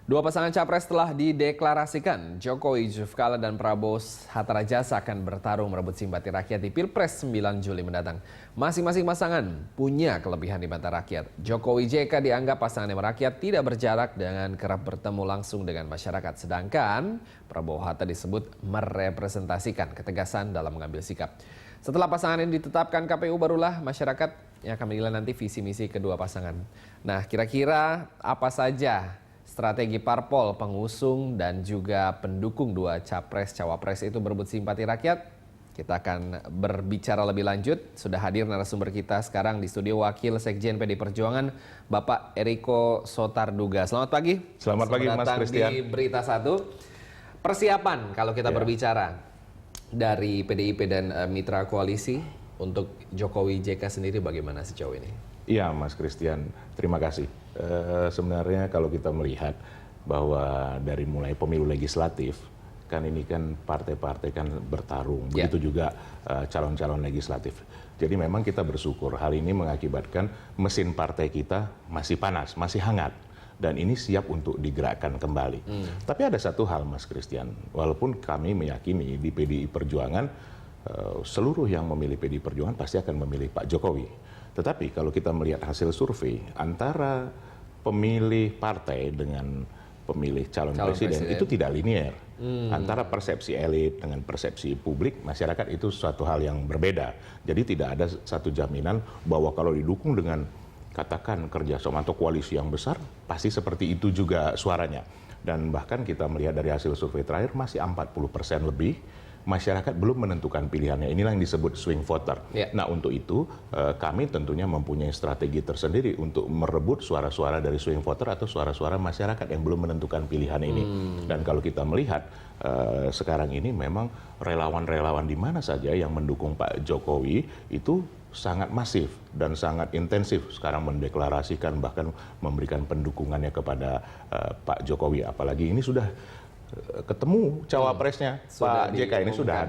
Dua pasangan capres telah dideklarasikan. Jokowi Yusuf Kala dan Prabowo Hatta Rajasa akan bertarung merebut simpati rakyat di Pilpres 9 Juli mendatang. Masing-masing pasangan punya kelebihan di mata rakyat. Jokowi JK dianggap pasangan yang merakyat, tidak berjarak dengan kerap bertemu langsung dengan masyarakat. Sedangkan Prabowo Hatta disebut merepresentasikan ketegasan dalam mengambil sikap. Setelah pasangan ini ditetapkan KPU, barulah masyarakat yang akan menilai nanti visi misi kedua pasangan. Nah, kira-kira apa saja strategi parpol, pengusung, dan juga pendukung dua capres-cawapres itu berebut simpati rakyat? Kita akan berbicara lebih lanjut. Sudah hadir narasumber kita sekarang di studio, Wakil Sekjen PD Perjuangan, Bapak Eriko Sotarduga. Selamat pagi. Selamat pagi, Mas Christian. Di Berita Satu. Persiapan kalau kita berbicara dari PDIP dan mitra koalisi untuk Jokowi JK sendiri bagaimana sejauh ini? Iya, Mas Christian, terima kasih. Sebenarnya kalau kita melihat bahwa dari mulai pemilu legislatif, kan ini kan partai-partai kan bertarung, begitu juga calon-calon legislatif. Jadi memang kita bersyukur hal ini mengakibatkan mesin partai kita masih panas, masih hangat. Dan ini siap untuk digerakkan kembali. Tapi ada satu hal, Mas Christian, walaupun kami meyakini di PDI Perjuangan, seluruh yang memilih PDI Perjuangan pasti akan memilih Pak Jokowi. Tetapi kalau kita melihat hasil survei antara pemilih partai dengan pemilih calon presiden itu tidak linier. Antara persepsi elit dengan persepsi publik masyarakat itu suatu hal yang berbeda. Jadi tidak ada satu jaminan bahwa kalau didukung dengan katakan kerjasama atau koalisi yang besar pasti seperti itu juga suaranya. Dan bahkan kita melihat dari hasil survei terakhir masih 40% lebih masyarakat belum menentukan pilihannya. Inilah yang disebut swing voter. Nah, untuk itu kami tentunya mempunyai strategi tersendiri untuk merebut suara-suara dari swing voter atau suara-suara masyarakat yang belum menentukan pilihan ini. Dan kalau kita melihat sekarang ini memang relawan-relawan di mana saja yang mendukung Pak Jokowi itu sangat masif dan sangat intensif sekarang mendeklarasikan bahkan memberikan pendukungannya kepada Pak Jokowi. Apalagi ini sudah ketemu cawapresnya Pak JK, ini sudah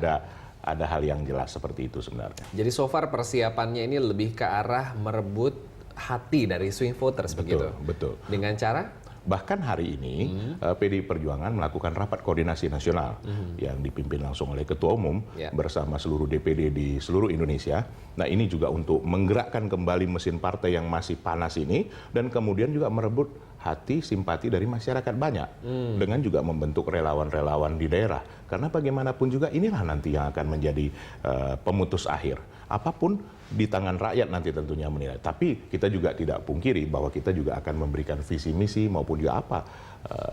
ada hal yang jelas seperti itu sebenarnya. Jadi so far persiapannya ini lebih ke arah merebut hati dari swing voters, begitu? Betul. Dengan cara? Bahkan hari ini PDI Perjuangan melakukan rapat koordinasi nasional yang dipimpin langsung oleh Ketua Umum bersama seluruh DPD di seluruh Indonesia. Nah, ini juga untuk menggerakkan kembali mesin partai yang masih panas ini dan kemudian juga merebut hati simpati dari masyarakat banyak dengan juga membentuk relawan-relawan di daerah. Karena bagaimanapun juga inilah nanti yang akan menjadi pemutus akhir. Apapun di tangan rakyat nanti tentunya menilai. Tapi kita juga tidak pungkiri bahwa kita juga akan memberikan visi misi maupun juga apa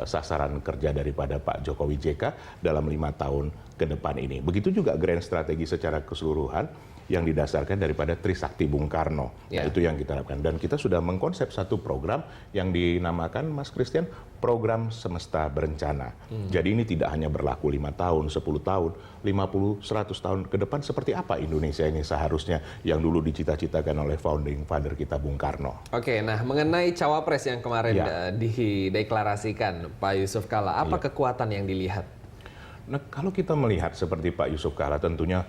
sasaran kerja daripada Pak Jokowi JK dalam 5 tahun ke depan ini. Begitu juga grand strategi secara keseluruhan yang didasarkan daripada Trisakti Bung Karno. Nah, itu yang kita harapkan. Dan kita sudah mengkonsep satu program yang dinamakan, Mas Christian, program semesta berencana. Jadi ini tidak hanya berlaku 5 tahun, 10 tahun, 50, 100 tahun ke depan seperti apa Indonesia ini seharusnya yang dulu dicita-citakan oleh founding father kita Bung Karno. Oke, nah mengenai cawapres yang kemarin dideklarasikan Pak Yusuf Kala, apa kekuatan yang dilihat? Nah, kalau kita melihat seperti Pak Yusuf Kala tentunya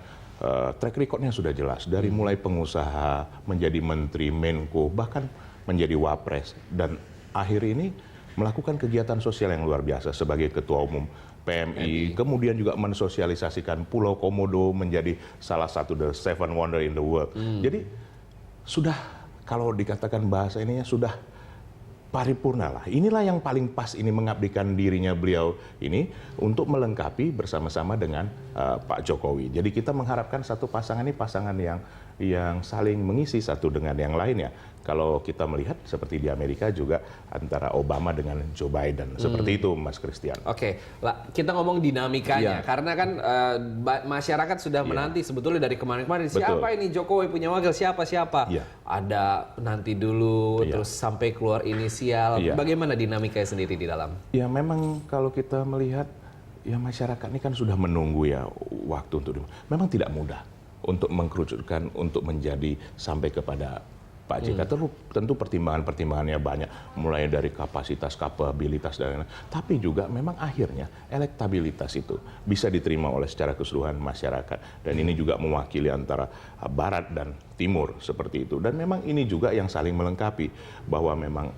track recordnya sudah jelas. Dari mulai pengusaha, menjadi menteri, menko, bahkan menjadi wapres. Dan akhir ini melakukan kegiatan sosial yang luar biasa sebagai Ketua Umum PMI. Kemudian juga mensosialisasikan Pulau Komodo menjadi salah satu the seven wonder in the world. Jadi sudah, kalau dikatakan bahasa ininya sudah paripurna lah. Inilah yang paling pas ini mengabdikan dirinya beliau ini untuk melengkapi bersama-sama dengan Pak Jokowi. Jadi kita mengharapkan satu pasangan ini pasangan yang saling mengisi satu dengan yang lainnya. Kalau kita melihat seperti di Amerika juga antara Obama dengan Joe Biden. Seperti itu, Mas Christian. Oke, kita ngomong dinamikanya. Karena kan masyarakat sudah menanti sebetulnya dari kemarin-kemarin. Siapa ini Jokowi punya wakil, siapa? Ada nanti dulu, terus sampai keluar inisial. Bagaimana dinamikanya sendiri di dalam? Ya memang kalau kita melihat, ya masyarakat ini kan sudah menunggu ya waktu untuk memang tidak mudah untuk mengkerucutkan, untuk menjadi sampai kepada Pak JK. Tentu pertimbangan-pertimbangannya banyak, mulai dari kapasitas, kapabilitas, dan tapi juga memang akhirnya elektabilitas itu bisa diterima oleh secara keseluruhan masyarakat. Dan ini juga mewakili antara barat dan Timur seperti itu. Dan memang ini juga yang saling melengkapi, bahwa memang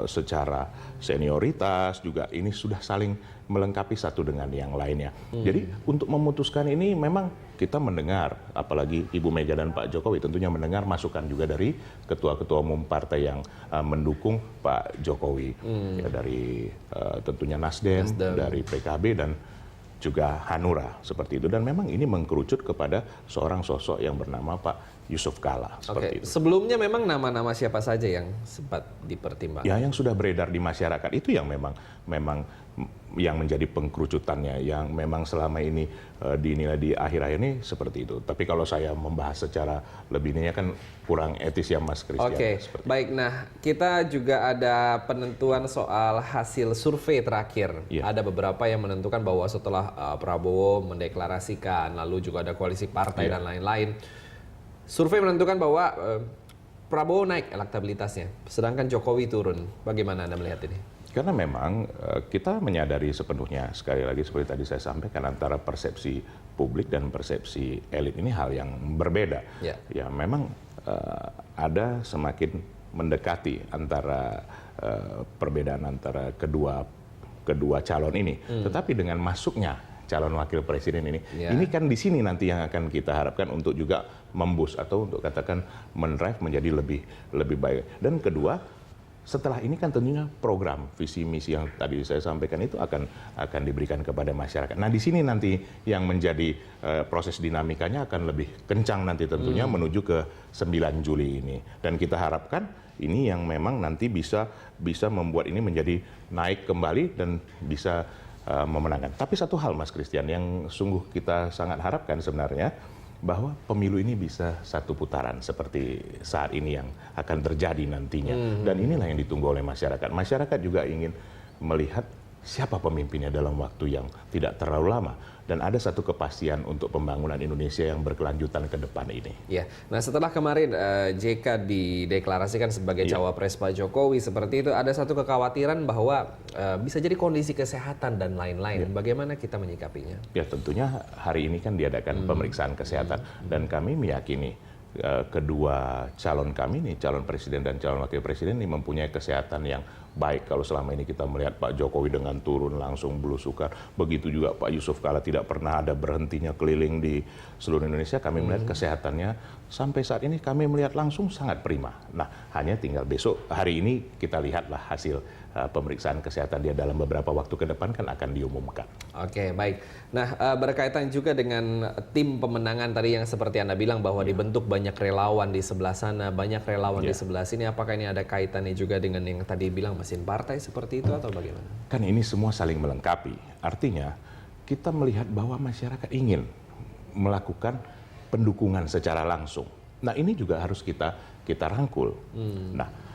secara senioritas juga ini sudah saling melengkapi satu dengan yang lainnya. Jadi untuk memutuskan ini memang kita mendengar, apalagi Ibu Mega dan Pak Jokowi tentunya mendengar masukan juga dari ketua-ketua umum partai yang mendukung Pak Jokowi, ya, dari tentunya Nasdem, dari PKB dan juga Hanura seperti itu. Dan memang ini mengkerucut kepada seorang sosok yang bernama Pak Yusuf Kalla seperti itu. Sebelumnya memang nama-nama siapa saja yang sempat dipertimbangkan? Ya, yang sudah beredar di masyarakat itu yang memang yang menjadi pengkerucutannya, yang memang selama ini dinilai di akhir-akhir ini seperti itu. Tapi kalau saya membahas secara lebih ini kan kurang etis ya Mas Christian. Oke, baik. Nah, kita juga ada penentuan soal hasil survei terakhir. Ya. Ada beberapa yang menentukan bahwa setelah Prabowo mendeklarasikan, lalu juga ada koalisi partai dan lain-lain. Survei menentukan bahwa Prabowo naik elektabilitasnya, sedangkan Jokowi turun. Bagaimana Anda melihat ini? Karena memang kita menyadari sepenuhnya, sekali lagi seperti tadi saya sampaikan, antara persepsi publik dan persepsi elit ini hal yang berbeda. Ya memang ada semakin mendekati antara perbedaan antara kedua calon ini. Tetapi dengan masuknya calon wakil presiden ini kan di sini nanti yang akan kita harapkan untuk juga memboost atau untuk katakan mendrive menjadi lebih baik. Dan kedua, setelah ini kan tentunya program visi misi yang tadi saya sampaikan itu akan diberikan kepada masyarakat. Nah, di sini nanti yang menjadi proses dinamikanya akan lebih kencang nanti tentunya menuju ke 9 Juli ini. Dan kita harapkan ini yang memang nanti bisa membuat ini menjadi naik kembali dan bisa memenangkan. Tapi satu hal Mas Christian yang sungguh kita sangat harapkan sebenarnya, bahwa pemilu ini bisa satu putaran seperti saat ini yang akan terjadi nantinya. Dan inilah yang ditunggu oleh masyarakat. Masyarakat juga ingin melihat siapa pemimpinnya dalam waktu yang tidak terlalu lama. Dan ada satu kepastian untuk pembangunan Indonesia yang berkelanjutan ke depan ini. Ya, nah setelah kemarin JK dideklarasikan sebagai cawapres Pak Jokowi seperti itu, ada satu kekhawatiran bahwa bisa jadi kondisi kesehatan dan lain-lain. Bagaimana kita menyikapinya? Ya tentunya hari ini kan diadakan pemeriksaan kesehatan dan kami meyakini kedua calon kami nih, calon presiden dan calon wakil presiden ini mempunyai kesehatan yang baik. Kalau selama ini kita melihat Pak Jokowi dengan turun langsung belusukan, begitu juga Pak Yusuf Kalla tidak pernah ada berhentinya keliling di seluruh Indonesia, kami melihat kesehatannya sampai saat ini kami melihat langsung sangat prima. Nah, hanya tinggal besok hari ini kita lihatlah hasil pemeriksaan kesehatan dia dalam beberapa waktu ke depan kan akan diumumkan. Oke, baik. Nah, berkaitan juga dengan tim pemenangan tadi yang seperti Anda bilang bahwa dibentuk banyak relawan di sebelah sana, banyak relawan di sebelah sini. Apakah ini ada kaitannya juga dengan yang tadi bilang mesin partai seperti itu atau bagaimana? Kan ini semua saling melengkapi. Artinya kita melihat bahwa masyarakat ingin melakukan pendukungan secara langsung. Nah, ini juga harus kita rangkul. Nah,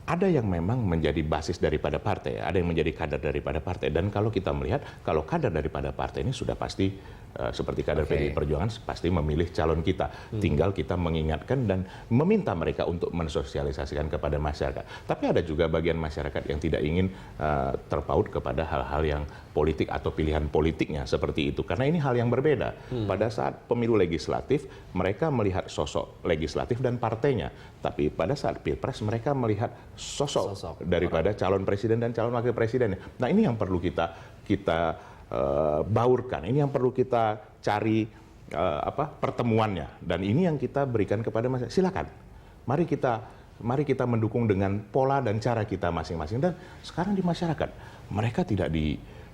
ada yang memang menjadi basis daripada partai, ada yang menjadi kader daripada partai. Dan kalau kita melihat, kalau kader daripada partai ini sudah pasti seperti kader PDI Perjuangan pasti memilih calon kita. Tinggal kita mengingatkan dan meminta mereka untuk mensosialisasikan kepada masyarakat. Tapi ada juga bagian masyarakat yang tidak ingin terpaut kepada hal-hal yang politik atau pilihan politiknya seperti itu. Karena ini hal yang berbeda. Pada saat pemilu legislatif, mereka melihat sosok legislatif dan partainya. Tapi pada saat pilpres, mereka melihat sosok daripada calon presiden dan calon wakil presiden. Nah, ini yang perlu kita baurkan. Ini yang perlu kita cari pertemuannya. Dan ini yang kita berikan kepada masyarakat. Silakan. Mari kita mendukung dengan pola dan cara kita masing-masing. Dan sekarang di masyarakat, mereka tidak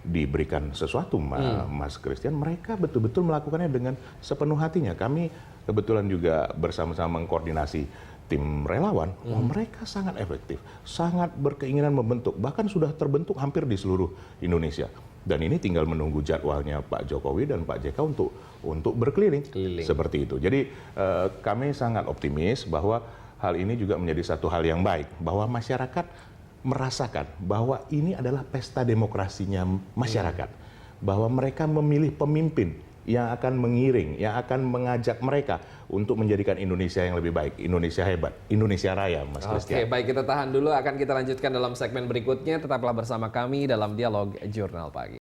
diberikan sesuatu, Mas Christian. Mereka betul-betul melakukannya dengan sepenuh hatinya. Kami kebetulan juga bersama-sama mengkoordinasi tim relawan, mereka sangat efektif, sangat berkeinginan membentuk, bahkan sudah terbentuk hampir di seluruh Indonesia. Dan ini tinggal menunggu jadwalnya Pak Jokowi dan Pak JK untuk berkeliling. Seperti itu. Jadi kami sangat optimis bahwa hal ini juga menjadi satu hal yang baik, bahwa masyarakat merasakan bahwa ini adalah pesta demokrasinya masyarakat, bahwa mereka memilih pemimpin yang akan mengiring, yang akan mengajak mereka untuk menjadikan Indonesia yang lebih baik, Indonesia hebat, Indonesia raya, Mas Christian. Oke, baik, kita tahan dulu, akan kita lanjutkan dalam segmen berikutnya. Tetaplah bersama kami dalam Dialog Jurnal Pagi.